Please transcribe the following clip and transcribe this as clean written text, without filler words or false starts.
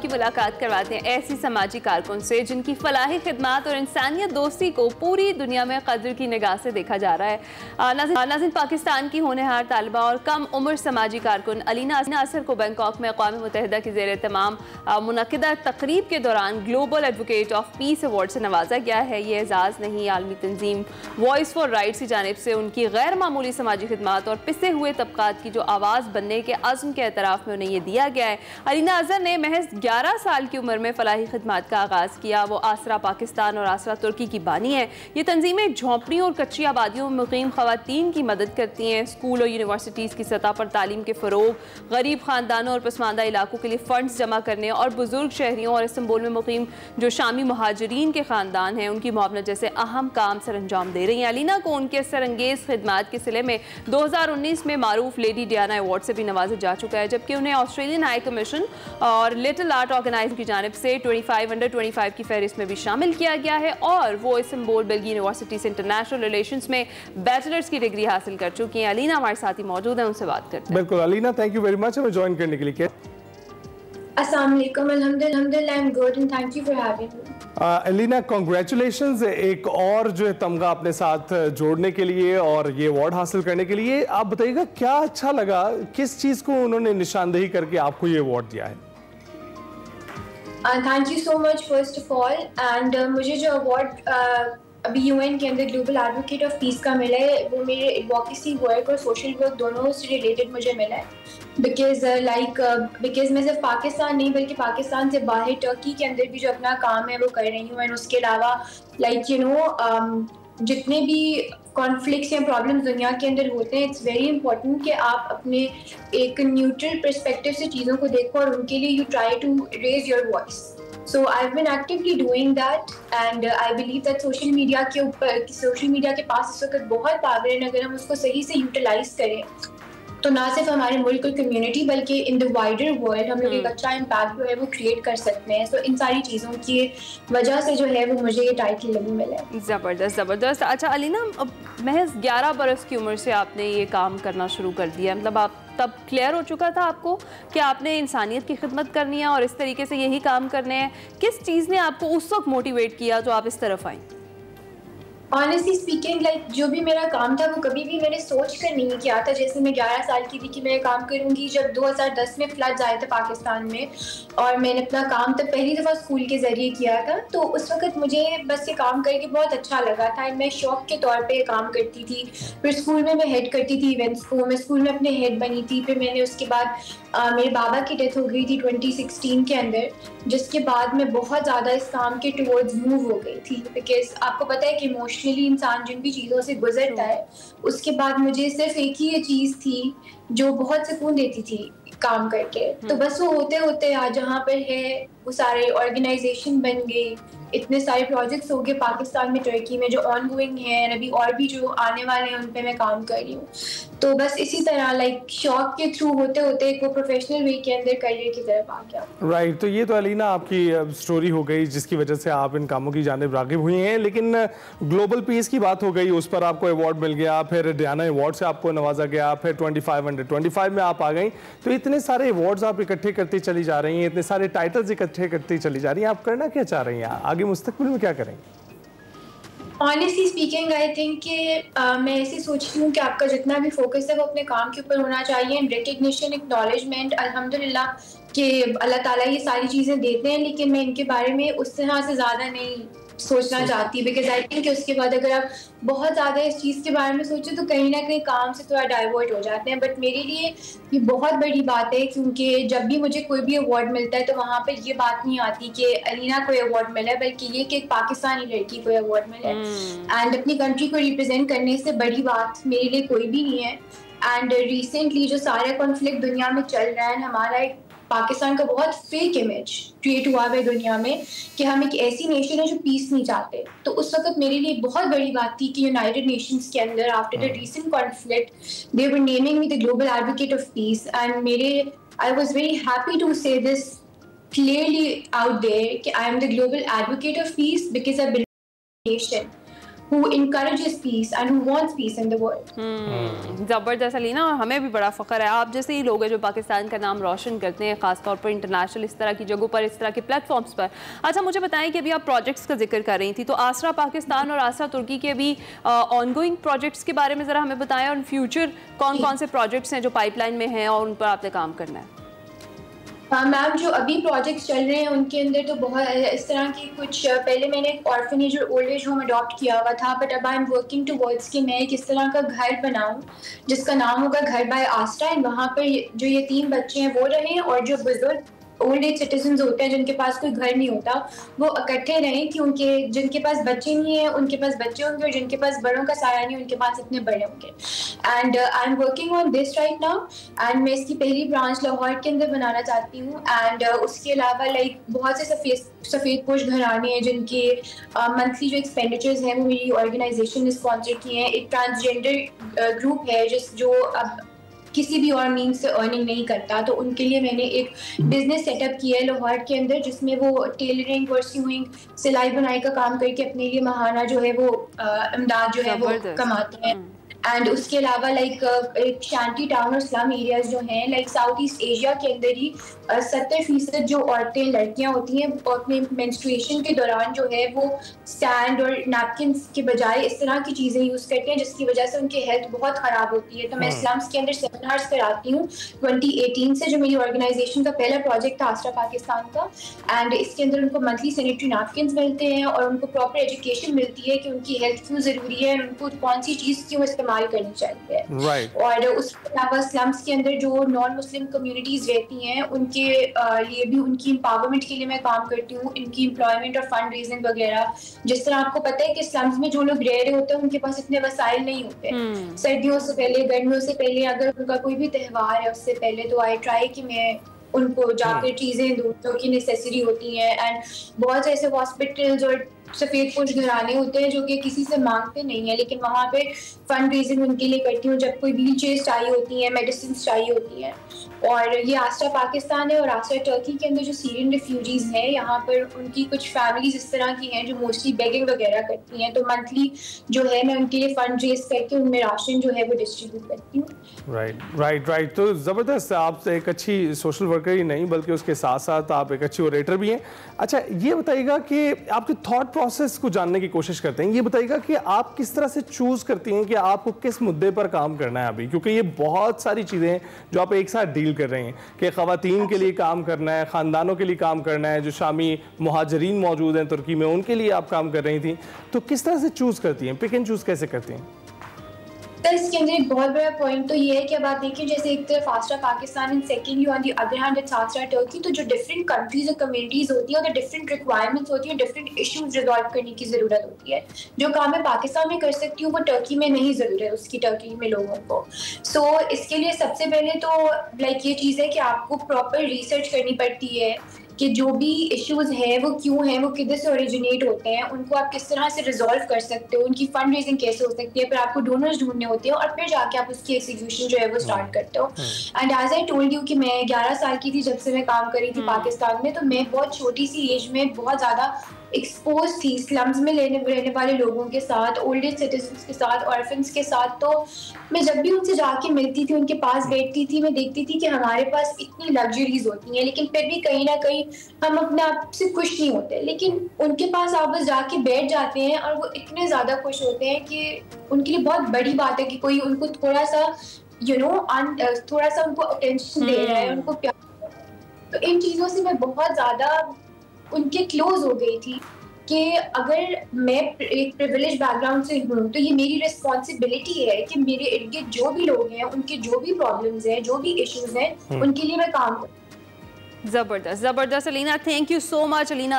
की मुलाकात करवाते हैं ऐसी समाजी कारकुन से जिनकी फलाही खिदमत और इंसानियत दोस्ती को पूरी दुनिया में कदर की निगाह से देखा जा रहा है। नाज़रीन, पाकिस्तान की होनहार तालिबा और कम उम्र समाजी कारकुन अलीना असर को बैंकॉक में अक़वाम मुत्तहिदा की ज़ेर तमाम मुनक़िदा तकरीब के दौरान global advocate of peace award से नवाजा गया है। ये एजाज़ नहीं, आलमी तंजीम वॉइस फॉर राइट्स की जानिब से उनकी गैर मामूली समाजी खिदमत और पिसे हुए तबकात की जो आवाज़ बनने के अज़्म के एतराफ़ में उन्हें ये दिया गया है। अलीना असर ने महज 11 साल की उम्र में फलाही खिदमत का आगाज़ किया। वो आसरा पाकिस्तान और आसरा तुर्की की बानी है। ये तंजीमें झोंपड़ियों और कच्ची आबादियों में मुकीम ख़वातीन की मदद करती हैं। स्कूल और यूनिवर्सिटीज़ की सतह पर तालीम के फ़रोग, गरीब ख़ानदानों और पसमानदा इलाकों के लिए फ़ंड्स जमा करने और बुजुर्ग शहरियों और इस्तांबुल में मुकीम जो शामी महाजरीन के ख़ानदान हैं उनकी मुआवनत जैसे अहम काम सर अंजाम दे रही हैं। अलीना को उनके सरंगेज़ खिदमत के सिले में 2019 में मारूफ लेडी डियाना अवार्ड से भी नवाजा जा चुका है, जबकि उन्हें ऑस्ट्रेलियन हाई कमीशन और लिटिल आर्ट ऑर्गेनाइजेशन की जानिब से 25 अंडर 25 की फहरिस्त में भी शामिल किया गया है और वो इस्तांबुल बेल्गी यूनिवर्सिटी से इंटरनेशनल रिलेशंस में बैचलर्स की डिग्री हासिल कर चुकी हैं। अलीना हमारे साथ ही मौजूद है, उनसे बात करते हैं। बिल्कुल Alina, thank you very much हमें ज्वाइन करने के लिए। अस्सलाम वालेकुम, अल्हम्दुलिल्लाह, I am good and thank you for having me. Alina, congratulations एक और जो है तमगा अपने साथ जोड़ने के लिए और ये अवार्ड हासिल करने के लिए। आप बताइएगा क्या अच्छा लगा, किस चीज़ को उन्होंने निशानदेही करके आपको ये अवार्ड दिया है? Thank you so much first of all. And मुझे जो अवार्ड अभी यूएन के अंदर ग्लोबल एडवोकेट ऑफ पीस का मिला है वो मेरे एडवोकेसी वर्क और सोशल वर्क दोनों से रिलेटेड मुझे मिला है। बिकॉज मैं सिर्फ पाकिस्तान नहीं बल्कि पाकिस्तान से बाहर टर्की के अंदर भी जो अपना काम है वो कर रही हूँ। एंड उसके अलावा जितने भी कॉन्फ्लिक्ट्स या प्रॉब्लम्स दुनिया के अंदर होते हैं, इट्स वेरी इंपॉर्टेंट कि आप अपने एक न्यूट्रल पर्सपेक्टिव से चीज़ों को देखो और उनके लिए you try to raise your voice. So I've been actively doing that and I believe that social media के पास इस वक्त बहुत पावर है। अगर हम उसको सही से यूटिलाइज करें तो ना सिर्फ हमारे मुल्क और कम्युनिटी बल्कि इन द वाइडर वर्ल्ड हम लोग एक अच्छा इम्पैक्ट जो है वो क्रिएट कर सकते हैं। सो इन सारी चीज़ों की वजह से जो है वो मुझे ये टाइटल भी मिला है। ज़बरदस्त। अच्छा अलीना, अब महज 11 बरस की उम्र से आपने ये काम करना शुरू कर दिया, मतलब आप तब क्लियर हो चुका था आपको कि आपने इंसानियत की खिदमत करनी है और इस तरीके से यही काम करने हैं? किस चीज़ ने आपको उस वक्त मोटिवेट किया जो आप इस तरफ आई? ऑनेस्टली स्पीकिंग जो भी मेरा काम था वो कभी भी मैंने सोच कर नहीं किया था। जैसे मैं 11 साल की थी कि मैं काम करूंगी। जब 2010 में फ्लड्स आए थे पाकिस्तान में और मैंने अपना काम तब पहली दफ़ा स्कूल के ज़रिए किया था, तो उस वक्त मुझे बस ये काम करके बहुत अच्छा लगा था। मैं शौक के तौर पे काम करती थी। फिर स्कूल में मैं हेड करती थी इवेंट्स को, मैं स्कूल में अपने हेड बनी थी। फिर मैंने उसके बाद मेरे बाबा की डेथ हो गई थी 2016 के अंदर, जिसके बाद मैं बहुत ज़्यादा इस काम के टुवर्ड्स मूव हो गई थी। बिकॉज आपको पता है कि इमोशनली इंसान जिन भी चीज़ों से गुजरता है उसके बाद मुझे सिर्फ एक ही ये चीज़ थी जो बहुत सुकून देती थी काम करके। तो बस वो होते होते आज जहाँ पर है वो सारे ऑर्गेनाइजेशन बन गए, इतने सारे प्रोजेक्ट्स हो गए पाकिस्तान में, टर्की में जो ऑन गोइंग हैं, अभी और भी जो आने वाले हैं उन पे मैं काम कर रही हूँ। तो बस इसी तरह शौक के थ्रू होते होते एक वो प्रोफेशनल वे के अंदर करियर की तरफ आ गया। राइट, तो ये तो अलीना आपकी स्टोरी हो गई जिसकी वजह से आप इन कामों की जानिब राग़िब हुई हैं। लेकिन ग्लोबल पीस की बात हो गई, उस पर आपको अवार्ड मिल गया, फिर डियाना अवार्ड से आपको नवाजा गया, फिर 25 अंडर 25 में आप आ गई। तो इतने सारे अवार्ड्स आप इकट्ठे करती चली जा रही हैं, इतने सारे टाइटल्स इकट्ठे करती चली जा रही हैं, आप करना क्या चाह रही हैं आगे मुस्तकबिल में, क्या करेंगे? ऑनेस्टली स्पीकिंग आई थिंक कि मैं ऐसे सोचती हूँ कि आपका जितना भी फोकस है वो अपने काम के ऊपर होना चाहिए। रिकग्निशन, एक्नॉलेजमेंट, अल्हम्दुलिल्लाह कि अल्लाह ताला ये सारी चीज़ें देते हैं, लेकिन मैं इनके बारे में उस तरह से ज़्यादा नहीं सोचना चाहती। बिकॉज आई थिंक कि उसके बाद अगर आप बहुत ज़्यादा इस चीज़ के बारे में सोचें तो कहीं ना कहीं काम से थोड़ा डाइवर्ट हो जाते हैं। बट मेरे लिए ये बहुत बड़ी बात है क्योंकि जब भी मुझे कोई भी अवार्ड मिलता है तो वहाँ पर ये बात नहीं आती कि अलीना को अवार्ड मिला है, बल्कि ये कि एक पाकिस्तानी लड़की को अवार्ड मिला है। एंड अपनी कंट्री को रिप्रेजेंट करने से बड़ी बात मेरे लिए कोई भी नहीं है। एंड रिसेंटली जो सारा कॉन्फ्लिक्ट दुनिया में चल रहा है, हमारा एक पाकिस्तान का बहुत फेक इमेज क्रिएट हुआ है दुनिया में कि हम एक ऐसी नेशन है जो पीस नहीं चाहते। तो उस वक्त मेरे लिए बहुत बड़ी बात थी कि यूनाइटेड नेशंस के अंदर after the recent conflict they were naming me the global advocate of peace. And I was very happy to say this clearly out there कि I am the global advocate of peace because I believe in nation. who encourages peace and who wants peace in the world. ज़बरदस्त अलीना, और हमें भी बड़ा फ़ख्र है आप जैसे ही लोग हैं जो पाकिस्तान का नाम रोशन करते हैं, ख़ासतौर पर इंटरनेशनल इस तरह की जगहों पर, इस तरह के प्लेटफॉर्म्स पर। अच्छा, मुझे बताएं कि अभी आप प्रोजेक्ट्स का जिक्र कर रही थी, तो आसरा पाकिस्तान और आसरा तुर्की के अभी ऑनगोइंग प्रोजेक्ट्स के बारे में ज़रा हमें बताएं, और फ्यूचर कौन कौन से प्रोजेक्ट्स हैं जो पाइपलाइन में हैं और उन पर आपने काम करना है। मैम, जो अभी प्रोजेक्ट्स चल रहे हैं उनके अंदर तो बहुत इस तरह की कुछ, पहले मैंने एक ऑर्फनेज और ओल्ड एज होम अडॉप्ट किया हुआ था, बट अब आई एम वर्किंग टुवर्ड्स कि मैं किस तरह का घर बनाऊं जिसका नाम होगा घर बाय आसरा, एंड वहाँ पर जो यतीम बच्चे हैं वो रहें, और जो बुजुर्ग ओल्ड एज सिटीजन होते हैं जिनके पास कोई घर नहीं होता वो इकट्ठे रहें, कि उनके जिनके पास बच्चे नहीं है उनके पास बच्चे होंगे, और जिनके पास बड़ों का साया नहीं उनके पास इतने बड़े होंगे। And I am working on this right now, and मैं इसकी पहली ब्रांच लाहौर के अंदर बनाना चाहती हूँ। एंड उसके अलावा लाइक बहुत से सफ़ेद पोश घराने हैं जिनके मंथली जो एक्सपेंडिचर्स हैं वो मेरी ऑर्गेनाइजेशन ने स्पॉन्सर किए हैं। एक ट्रांसजेंडर ग्रुप है जो अब किसी भी और मीन्स से अर्निंग नहीं करता, तो उनके लिए मैंने एक बिजनेस सेटअप किया है लाहौर के अंदर, जिसमें वो टेलरिंग, वर्सिंग, सिलाई बुनाई का काम करके अपने लिए महाना जो है वो इमदाद जो है वो कमाते हैं। एंड उसके अलावा लाइक एक शांति टाउन और स्लम एरियाज जो हैं लाइक साउथ ईस्ट एशिया के अंदर ही 70% जो औरतें लड़कियां होती हैं अपने मेंस्ट्रुएशन के दौरान जो है वो सैंड और नैपकिन्स के बजाय इस तरह की चीज़ें यूज़ करते हैं, जिसकी वजह से उनकी हेल्थ बहुत ख़राब होती है। तो मैं स्लम्स के अंदर सेमिनार्स कराती हूँ 2018 से, जो मेरी ऑर्गेनाइजेशन का पहला प्रोजेक्ट था आसरा पाकिस्तान का। एंड इसके अंदर उनको मंथली सैनिटरी नैपकिन्स मिलते हैं और उनको प्रॉपर एजुकेशन मिलती है कि उनकी हेल्थ क्यों ज़रूरी है, उनको कौन सी चीज़ क्यों इस्तेमाल करनी चाहिए। और उसके अलावा स्लम्स के अंदर जो नॉन मुस्लिम कम्युनिटीज रहती हैं उनके लिए भी उनकी एम्पावरमेंट के लिए मैं काम करती हूँ, इनकी एम्प्लॉयमेंट और फंड रेजिंग वगैरह। जिस तरह आपको पता है कि स्लम्स में जो लोग रह रहे होते हैं उनके पास इतने वसाइल नहीं होते, सर्दियों से पहले, गर्मियों से पहले, अगर उनका कोई भी त्यौहार है उससे पहले, तो आई ट्राई कि मैं उनको जाकर चीजें दूँ जो कि नेसेसरी होती हैं। एंड बहुत से ऐसे हॉस्पिटल्स और सफेद पोश घराने होते हैं जो कि किसी से मांगते नहीं है, लेकिन वहाँ पे फंड रेजिंग उनके लिए करती हूँ जब कोई व्हील चेयर्स चाहिए होती हैं, मेडिसिन चाहिए होती हैं। और ये आसरा पाकिस्तान है, और आसरा टर्की के अंदर जो सीरियन रिफ्यूजीज हैं यहाँ पर उनकी कुछ फैमिलीज इस तरह की हैं जो मोस्टली बेगिंग वगैरह करती हैं, तो मंथली जो है मैं उनके लिए फंड रेज करके उनमें राशन जो है वो डिस्ट्रीब्यूट करती हूँ। राइट। तो ज़बरदस्त, आप एक अच्छी सोशल वर्कर ही नहीं बल्कि उसके साथ साथ आप एक अच्छी ओरेटर भी हैं। अच्छा, ये बताइएगा कि आपके थॉट प्रोसेस को जानने की कोशिश करते हैं। ये बताइएगा कि आप किस तरह से चूज़ करती हैं कि आपको किस मुद्दे पर काम करना है अभी, क्योंकि ये बहुत सारी चीज़ें हैं जो आप एक साथ डील कर रहे हैं कि ख़वातीन के लिए काम करना है, ख़ानदानों के लिए काम करना है, जो शामी मुहाजिरीन मौजूद हैं तुर्की में उनके लिए आप काम कर रही थी, तो किस तरह से चूज़ करती हैं, पिक एंड चूज़ कैसे करती हैं? तो इसके अंदर एक बहुत बड़ा पॉइंट तो ये है कि अब आप देखिए जैसे एक तरफ आसरा Pakistan and secondly on the other hand it's आसरा टर्की, तो जो डिफरेंट कंट्रीज और कम्युनिटीज होती हैं और डिफरेंट रिक्वायरमेंट्स होती हैं, डिफरेंट इश्यूज रिजॉल्व करने की ज़रूरत होती है। जो काम मैं पाकिस्तान में कर सकती हूँ वो टर्की में नहीं ज़रूर है उसकी, टर्की में लोगों को। सो इसके लिए सबसे पहले तो लाइक ये चीज़ है कि आपको प्रॉपर रिसर्च करनी पड़ती है कि जो भी इश्यूज हैं वो क्यों हैं, वो किधर से ओरिजिनेट होते हैं, उनको आप किस तरह से रिजॉल्व कर सकते हो, उनकी फंड रेजिंग कैसे हो सकती है, फिर आपको डोनर्स ढूंढने होते हैं और फिर जाके आप उसकी एग्जीक्यूशन जो है वो स्टार्ट करते हो। And as I told you कि मैं 11 साल की थी जब से मैं काम कर रही थी पाकिस्तान में, तो मैं बहुत छोटी सी एज में बहुत ज़्यादा एक्सपोज थी स्लम्स में रहने वाले लोगों के साथ, ओल्ड एज सिटीजन्स के साथ, ऑर्फन्स के साथ। तो मैं जब भी उनसे जाके मिलती थी, उनके पास बैठती थी, मैं देखती थी कि हमारे पास इतनी लग्जरीज होती हैं लेकिन फिर भी कहीं ना कहीं हम अपने आप से खुश नहीं होते। लेकिन उनके पास आप बस जाके बैठ जाते हैं और वो इतने ज़्यादा खुश होते हैं कि उनके लिए बहुत बड़ी बात है कि कोई उनको थोड़ा सा थोड़ा सा उनको अटेंशन दे रहा है, उनको प्यार। तो इन चीज़ों से मैं बहुत ज़्यादा उनके क्लोज हो गई थी कि अगर मैं एक प्रिविलेज बैकग्राउंड से हूँ तो ये मेरी रिस्पॉन्सिबिलिटी है कि मेरे इर्द गिर्द जो भी लोग हैं उनके जो भी प्रॉब्लम्स हैं, जो भी इश्यूज हैं, उनके लिए मैं काम करूँ। ज़बरदस्त Alina, thank you so much Alina.